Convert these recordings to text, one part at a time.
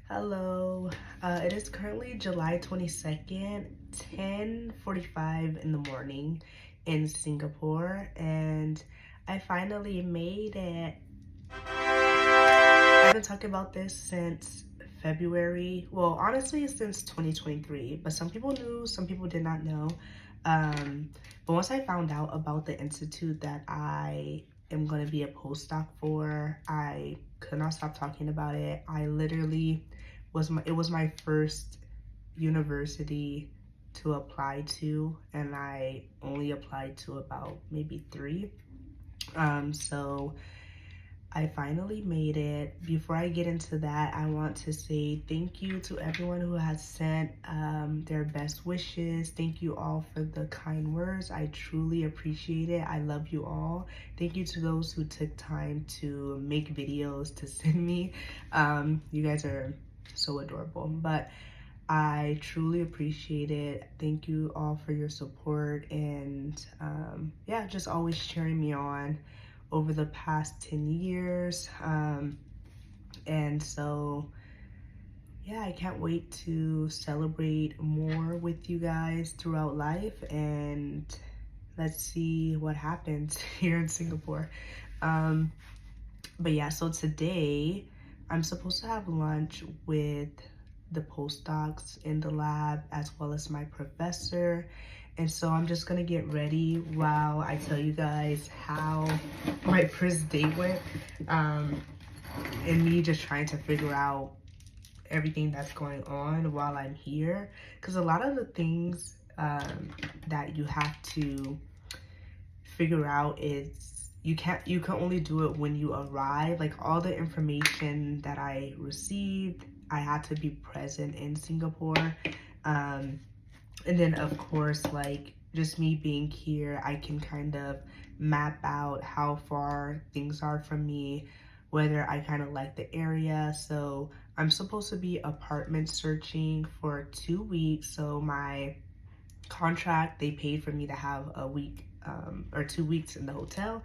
Hello. It is currently July 22nd, 10:45 in the morning in Singapore, and I finally made it. I've been talking about this since February. Well, honestly, since 2023, but some people knew, some people did not know. Um, but once I found out about the institute that I am going to be a postdoc for, I could not stop talking about it. I literally it was my first university to apply to, and I only applied to about maybe three. So I finally made it. Before I get into that, I want to say thank you to everyone who has sent their best wishes. Thank you all for the kind words. I truly appreciate it. I love you all. Thank you to those who took time to make videos to send me. You guys are so adorable. But I truly appreciate it. Thank you all for your support and yeah, just always cheering me on over the past 10 years. And so, yeah, I can't wait to celebrate more with you guys throughout life, and let's see what happens here in Singapore. But yeah, so today I'm supposed to have lunch with the postdocs in the lab as well as my professor. And so I'm just gonna get ready while I tell you guys how my first day went. And me just trying to figure out everything that's going on while I'm here. Because a lot of the things that you have to figure out is you can only do it when you arrive. Like all the information that I received, I had to be present in Singapore. And then of course, like just me being here, I can kind of map out how far things are from me, whether I kind of like the area. So I'm supposed to be apartment searching for 2 weeks. So my contract, they paid for me to have a week or 2 weeks in the hotel.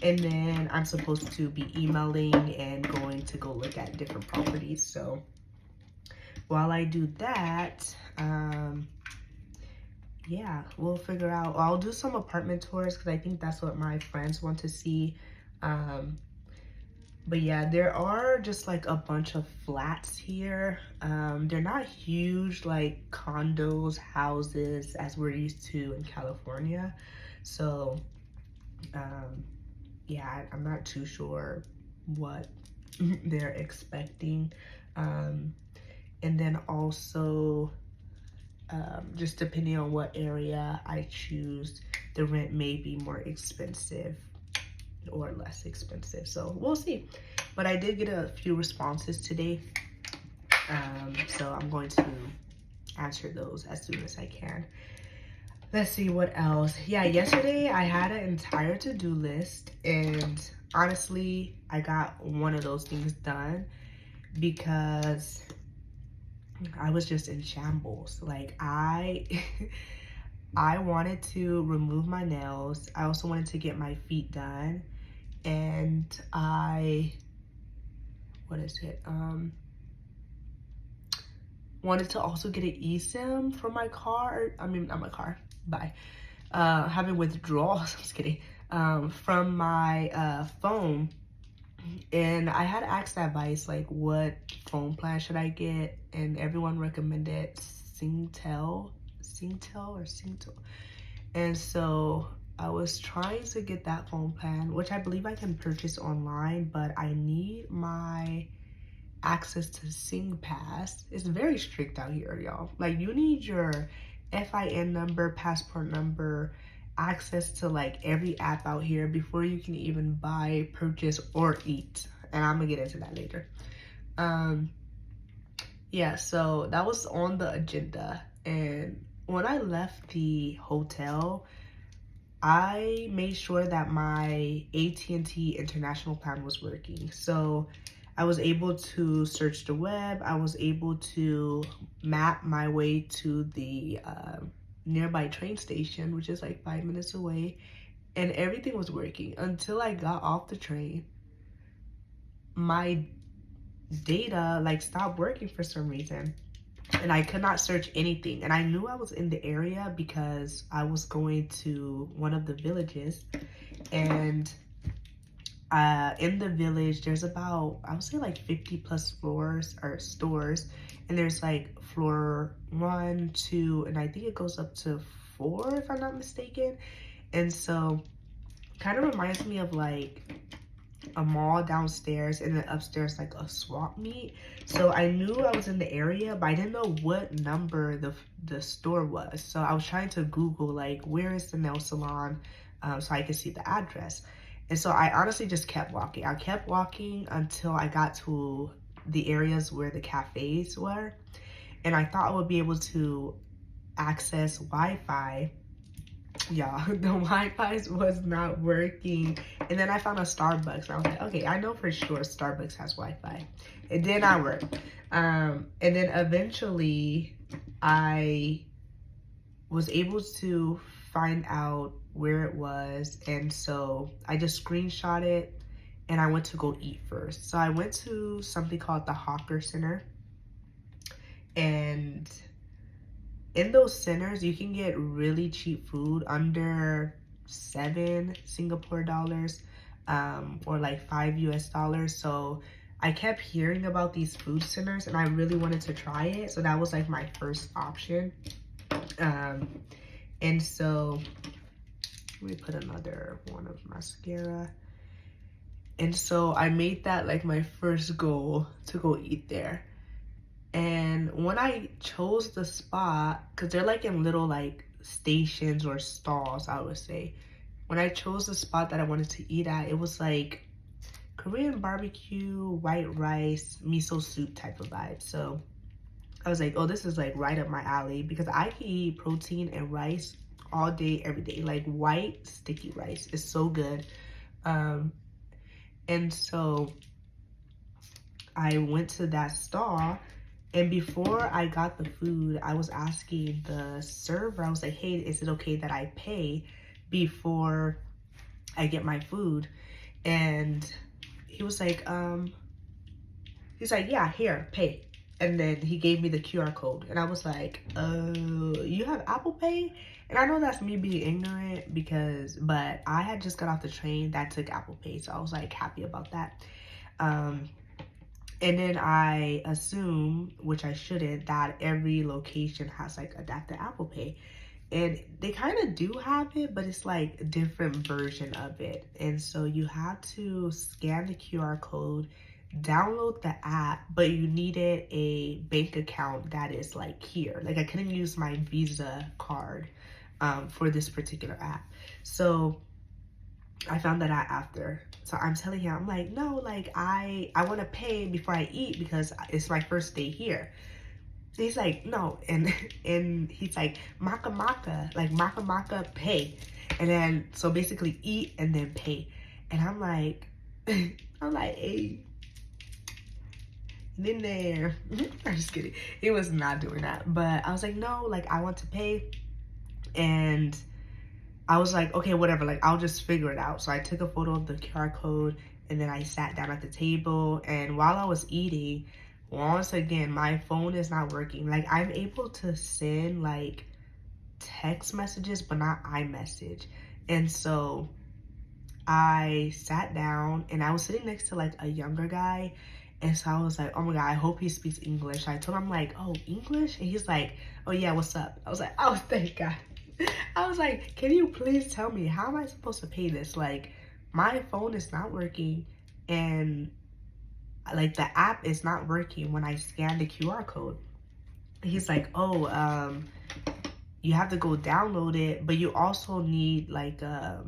And then I'm supposed to be emailing and going to go look at different properties. So while I do that, yeah, we'll figure out. I'll do some apartment tours because I think that's what my friends want to see. But yeah, there are just like a bunch of flats here. They're not huge like condos, houses as we're used to in California. So yeah, I'm not too sure what they're expecting. And then also, just depending on what area I choose, the rent may be more expensive or less expensive. So we'll see. But I did get a few responses today. So I'm going to answer those as soon as I can. Let's see what else. Yeah, yesterday I had an entire to-do list, and honestly, I got one of those things done because I was just in shambles. Like I I wanted to remove my nails. I also wanted to get my feet done. And what is it? Wanted to also get an eSIM for my car. I mean, not my car, bye. Having withdrawals, I'm just kidding, from my phone. And I had asked advice, like what phone plan should I get? And everyone recommended Singtel. And so I was trying to get that phone plan, which I believe I can purchase online, but I need my access to SingPass. It's very strict out here, y'all. Like you need your FIN number, passport number, access to like every app out here before you can even buy, purchase, or eat. And I'm gonna get into that later. Yeah, so that was on the agenda. And when I left the hotel, I made sure that my AT&T international plan was working. So I was able to search the web. I was able to map my way to the nearby train station, which is like 5 minutes away. And everything was working until I got off the train. My data like stopped working for some reason, and I could not search anything. And I knew I was in the area because I was going to one of the villages, and in the village there's about, I would say, like 50 plus floors or stores, and there's like floor 1, 2, and I think it goes up to 4 if I'm not mistaken. And so kind of reminds me of like a mall downstairs, and then upstairs like a swap meet. So I knew I was in the area, but I didn't know what number the store was. So I was trying to Google like, where is the nail salon, so I could see the address. And so I honestly just kept walking. I kept walking until I got to the areas where the cafes were, and I thought I would be able to access Wi-Fi. Y'all, the Wi-Fi was not working. And then I found a Starbucks, and I was like, okay, I know for sure Starbucks has Wi-Fi. It did not work. And then eventually I was able to find out where it was, and so I just screenshot it, and I went to go eat first. So I went to something called the Hawker Center, and in those centers you can get really cheap food under 7 Singapore dollars, or like 5 US dollars. So I kept hearing about these food centers, and I really wanted to try it, so that was like my first option. And so let me put another one of mascara. And so I made that like my first goal to go eat there. And when I chose the spot, because they're like in little like stations or stalls, I would say. When I chose the spot that I wanted to eat at, it was like Korean barbecue, white rice, miso soup type of vibe. So I was like, oh, this is like right up my alley, because I can eat protein and rice all day, every day. Like white sticky rice is so good. And so I went to that stall, and before I got the food, I was asking the server, I was like, hey, is it okay that I pay before I get my food? And he was like, yeah, here, pay. And then he gave me the QR code, and I was like, you have Apple Pay? And I know that's me being ignorant, but I had just got off the train that took Apple Pay, so I was like happy about that. And then I assume, which I shouldn't, that every location has like adapted Apple Pay. And they kind of do have it, but it's like a different version of it. And so you have to scan the QR code, download the app, but you needed a bank account that is like here. Like I couldn't use my Visa card for this particular app. So I found that out after. So I'm telling him, I'm like, no, like I want to pay before I eat because it's my first day here. So he's like, no, and he's like, maka maka, like maka maka, pay. And then, so basically eat and then pay. And I'm like, hey, in there. I'm just kidding. He was not doing that. But I was like, no, like I want to pay. And I was like, okay, whatever, like I'll just figure it out. So I took a photo of the QR code, and then I sat down at the table. And while I was eating, once again, my phone is not working. Like I'm able to send like text messages, but not iMessage. And so I sat down, and I was sitting next to like a younger guy. And so I was like, oh my God, I hope he speaks English. I told him, I'm like, oh, English? And he's like, oh yeah, what's up? I was like, oh, thank God. I was like, can you please tell me, how am I supposed to pay this? Like, my phone is not working, and like the app is not working when I scan the QR code. He's like, oh, you have to go download it, but you also need like a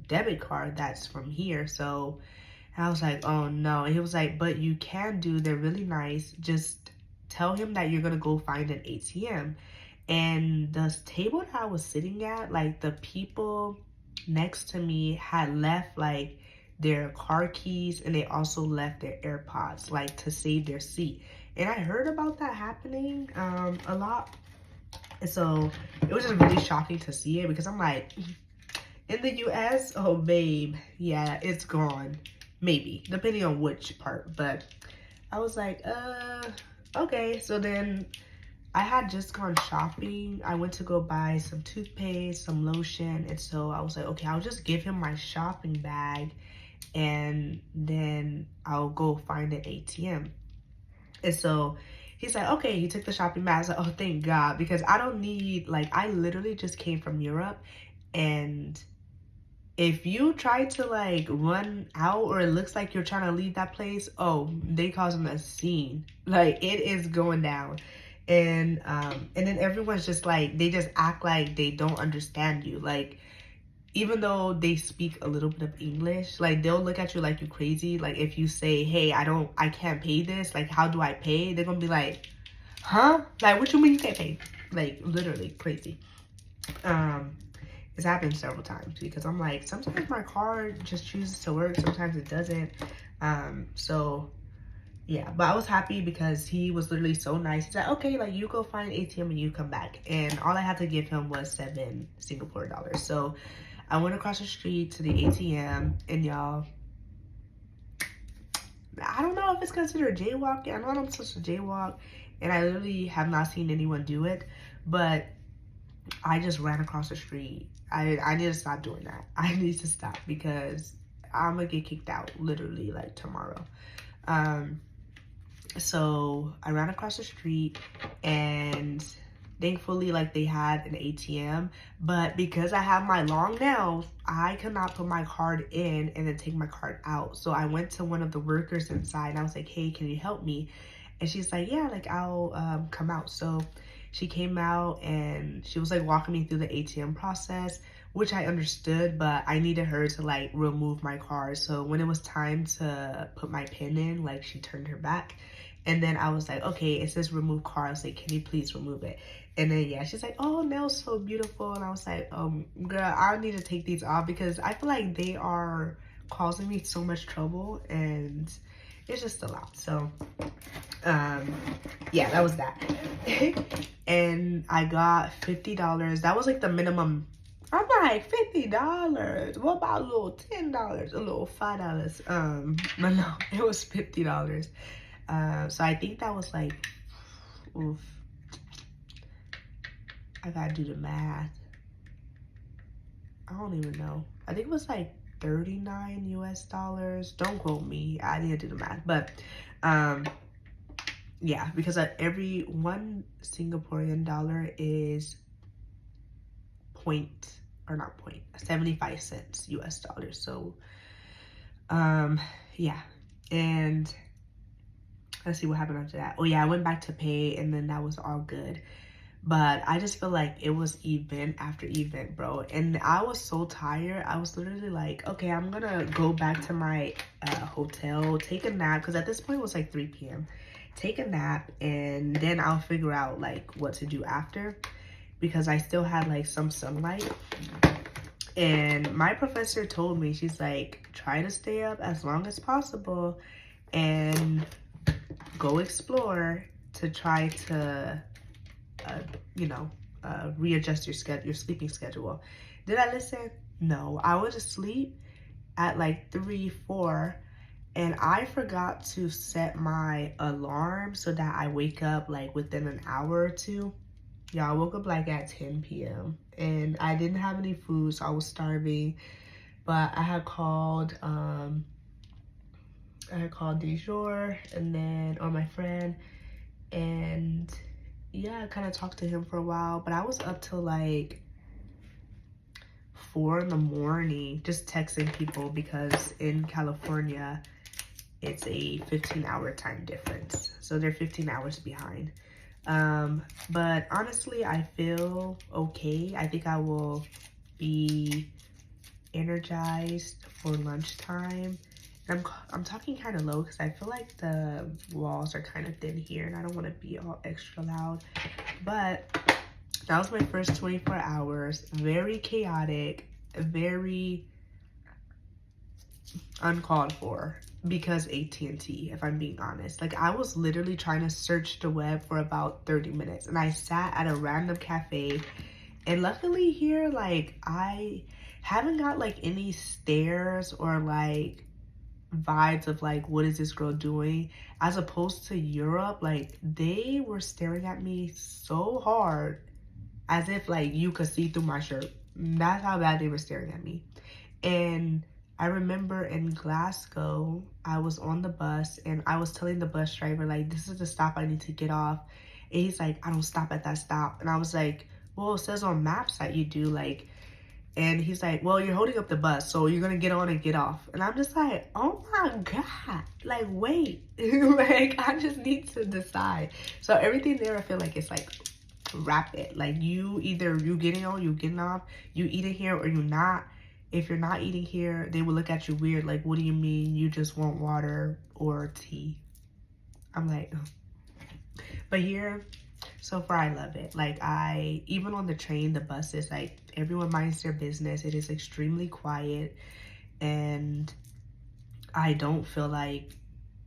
debit card that's from here. So I was like, oh no. And he was like, but you can do, they're really nice. Just tell him that you're gonna go find an ATM. And the table that I was sitting at, like the people next to me had left like their car keys, and they also left their AirPods, like to save their seat. And I heard about that happening a lot. And so it was just really shocking to see it, because I'm like, in the US, oh babe, yeah, it's gone. Maybe, depending on which part. But I was like, okay. So then I had just gone shopping. I went to go buy some toothpaste, some lotion. And so I was like, okay, I'll just give him my shopping bag and then I'll go find an ATM. And so he's like, okay, you took the shopping bag. I was like, oh, thank God, because I don't need, like, I literally just came from Europe, and if you try to like run out or it looks like you're trying to leave that place, oh, they causing a scene. Like it is going down. And then everyone's just like, they just act like they don't understand you. Like even though they speak a little bit of English, like they'll look at you like you crazy. Like if you say, hey, I can't pay this, like how do I pay? They're gonna be like, huh? Like what you mean you can't pay? Like literally crazy. It's happened several times because I'm like, sometimes my card just chooses to work, sometimes it doesn't. So yeah, but I was happy because he was literally so nice. He's like, okay, like you go find an ATM and you come back. And all I had to give him was 7 Singapore dollars. So I went across the street to the ATM, and y'all, I don't know if it's considered jaywalking. I know I'm supposed to jaywalk, and I literally have not seen anyone do it, but I just ran across the street. I need to stop doing that. I need to stop because I'm gonna get kicked out literally like tomorrow. So I ran across the street, and thankfully like they had an ATM, but because I have my long nails, I could not put my card in and then take my card out. So I went to one of the workers inside and I was like, hey, can you help me? And she's like, yeah, like I'll come out. So she came out and she was like walking me through the ATM process, which I understood, but I needed her to like remove my card. So when it was time to put my PIN in, like she turned her back. And then I was like, okay, it says remove card. I was like, can you please remove it? And then yeah, she's like, oh, nails so beautiful. And I was like, girl, I need to take these off because I feel like they are causing me so much trouble and it's just a lot. So yeah, that was that. And I got $50. That was like the minimum. I'm like, $50. What about a little $10, a little $5? But no, it was $50. So I think that was like, oof, I gotta do the math. I don't even know. I think it was like 39 US dollars. Don't quote me. I need to do the math. But yeah, because every 1 Singaporean dollar is 75 cents US dollars. So yeah. And let's see what happened after that. Oh yeah, I went back to pay and then that was all good. But I just feel like it was event after event, bro. And I was so tired. I was literally like, okay, I'm gonna go back to my hotel, take a nap. Because at this point it was like 3 p.m. Take a nap and then I'll figure out like what to do after. Because I still had like some sunlight. And my professor told me, she's like, try to stay up as long as possible and go explore to try to readjust your sleeping schedule. Did I listen? No. I was asleep at like 3, 4, and I forgot to set my alarm so that I wake up like within an hour or two. Yeah, I woke up like at 10 p.m. and I didn't have any food, so I was starving. But I had called Dejour and then my friend, and yeah, I kind of talked to him for a while, but I was up till like 4 in the morning just texting people because in California, it's a 15-hour time difference. So they're 15 hours behind. But honestly, I feel okay. I think I will be energized for lunchtime. I'm talking kind of low because I feel like the walls are kind of thin here and I don't want to be all extra loud. But that was my first 24 hours. Very chaotic, very uncalled for because AT&T, if I'm being honest. Like I was literally trying to search the web for about 30 minutes and I sat at a random cafe, and luckily here, like I haven't got like any stares or like vibes of like, what is this girl doing? As opposed to Europe, like they were staring at me so hard as if like you could see through my shirt. That's how bad they were staring at me. And I remember in Glasgow, I was on the bus and I was telling the bus driver, like, this is the stop I need to get off. And he's like, I don't stop at that stop. And I was like, well, it says on maps that you do, like, and he's like, well, you're holding up the bus, so you're gonna get on and get off. And I'm just like, oh my God, like, wait. Like, I just need to decide. So everything there, I feel like it's like rapid. Like you either you getting on, you getting off, you eating here or you not. If you're not eating here, they will look at you weird. Like, what do you mean you just want water or tea? I'm like, oh. But here, so far I love it. Like even on the train, the buses, like everyone minds their business. It is extremely quiet and I don't feel like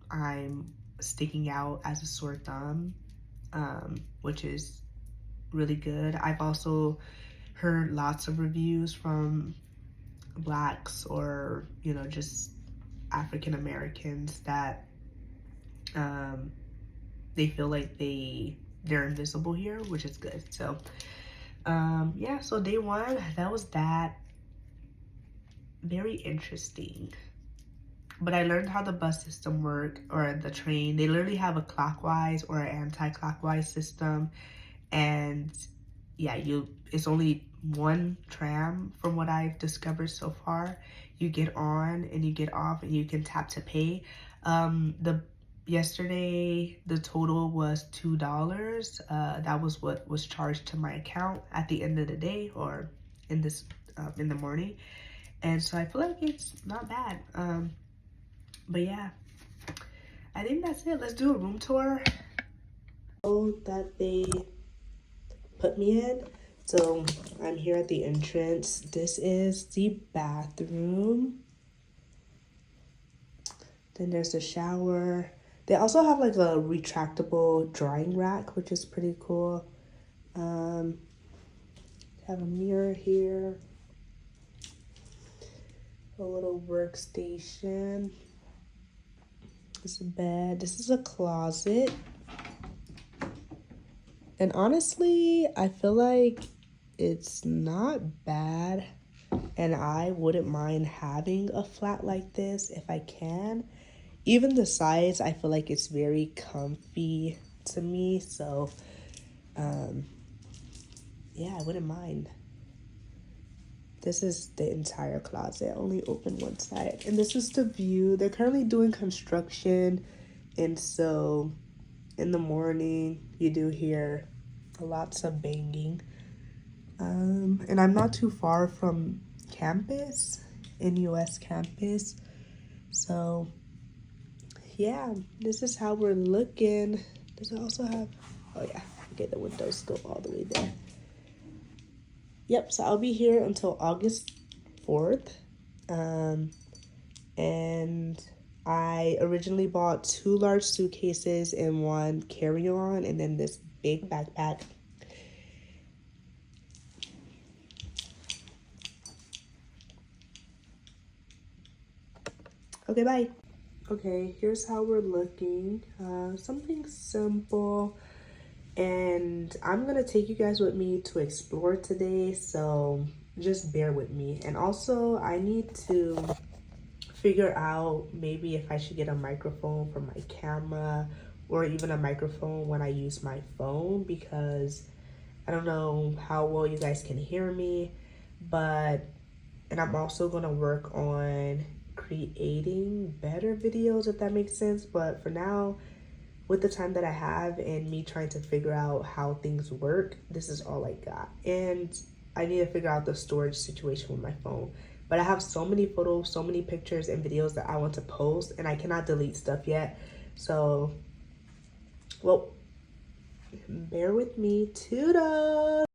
I'm sticking out as a sore thumb, which is really good. I've also heard lots of reviews from Blacks or, you know, just African Americans that they feel like they're invisible here, which is good. So yeah, so day one, that was that. Very interesting. But I learned how the bus system worked, or the train. They literally have a clockwise or an anti-clockwise system. And yeah, it's only one tram from what I've discovered so far. You get on and you get off and you can tap to pay. Yesterday the total was $2. That was what was charged to my account at the end of the day, or in the morning. And so I feel like it's not bad. But yeah, I think that's it. Let's do a room tour. Oh, that they put me in. So I'm here at the entrance. This is the bathroom. Then there's the shower. They also have like a retractable drying rack, which is pretty cool. Have a mirror here. A little workstation. This is a bed. This is a closet. And honestly, I feel like it's not bad. And I wouldn't mind having a flat like this if I can. Even the sides, I feel like it's very comfy to me. So, yeah, I wouldn't mind. This is the entire closet. Only open one side. And this is the view. They're currently doing construction. And so in the morning, you do hear lots of banging. And I'm not too far from campus, NUS campus. So yeah, this is how we're looking. Does it also have, oh yeah, okay, the windows go all the way there. Yep, so I'll be here until August 4th. And I originally bought 2 large suitcases and 1 carry-on, and then this big backpack. Okay, bye. Okay, here's how we're looking. Something simple. And I'm gonna take you guys with me to explore today, so just bear with me. And also, I need to figure out maybe if I should get a microphone for my camera or even a microphone when I use my phone, because I don't know how well you guys can hear me. And I'm also gonna work on creating better videos, if that makes sense. But for now, with the time that I have and me trying to figure out how things work, this is all I got. And I need to figure out the storage situation with my phone. But I have so many photos, so many pictures and videos that I want to post, and I cannot delete stuff yet. So, well, bear with me. Toodles!